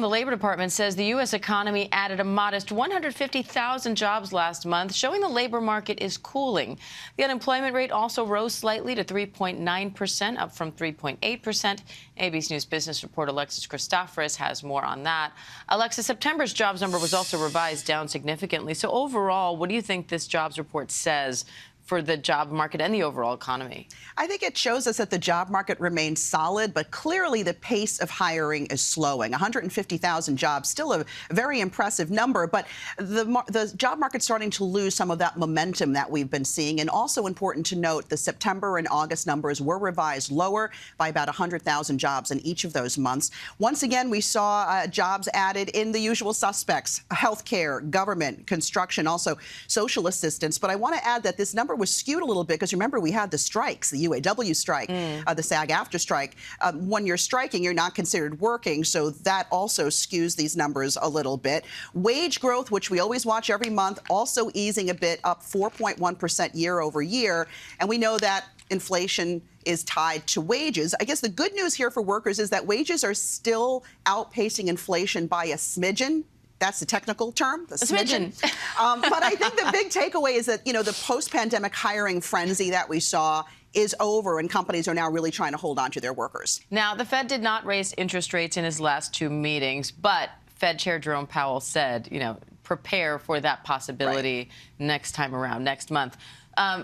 The Labor Department says the U.S. economy added a modest 150,000 jobs last month, showing the labor market is cooling. The unemployment rate also rose slightly to 3.9%, up from 3.8%. ABC News business reporter Alexis Christoforous has more on that. Alexis, September's jobs number was also revised down significantly. So overall, what do you think this jobs report says for the job market and the overall economy? I think it shows us that the job market remains solid, but clearly the pace of hiring is slowing. 150,000 jobs, still a very impressive number, but the job market's starting to lose some of that momentum that we've been seeing. And also important to note, the September and August numbers were revised lower by about 100,000 jobs in each of those months. Once again, we saw jobs added in the usual suspects: healthcare, government, construction, also social assistance. But I want to add that this number was skewed a little bit because remember, we had the strikes, the UAW strike, the SAG-AFTRA strike. When you're striking, you're not considered working, so that also skews these numbers a little bit. Wage growth, which we always watch every month, also easing a bit, up 4.1% year over year. And we know that inflation is tied to wages. I guess the good news here for workers is that wages are still outpacing inflation by a smidgen. That's the technical term, the smidgen. But I think the big takeaway is that, the post-pandemic hiring frenzy that we saw is over, and companies are now really trying to hold on to their workers. Now, the Fed did not raise interest rates in his last two meetings, but Fed Chair Jerome Powell said, prepare for that possibility next time around, next month.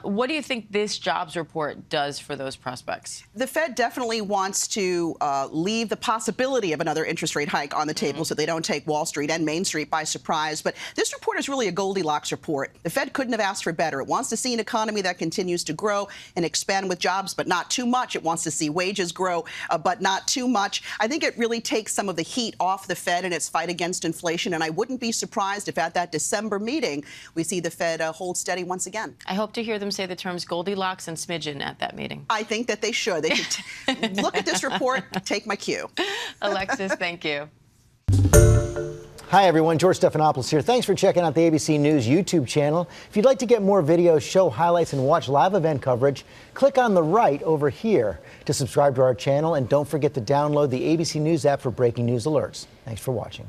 What do you think this jobs report does for those prospects? The Fed definitely wants to leave the possibility of another interest rate hike on the table so they don't take Wall Street and Main Street by surprise. But this report is really a Goldilocks report. The Fed couldn't have asked for better. It wants to see an economy that continues to grow and expand with jobs, but not too much. It wants to see wages grow, but not too much. I think it really takes some of the heat off the Fed in its fight against inflation. And I wouldn't be surprised if at that December meeting we see the Fed hold steady once again. I hope to hear them say the terms Goldilocks and smidgen at that meeting. I think that they should. They should look at this report, take my cue. Alexis, thank you. Hi, everyone. George Stephanopoulos here. Thanks for checking out the ABC News YouTube channel. If you'd like to get more videos, show highlights, and watch live event coverage, click on the right over here to subscribe to our channel. And don't forget to download the ABC News app for breaking news alerts. Thanks for watching.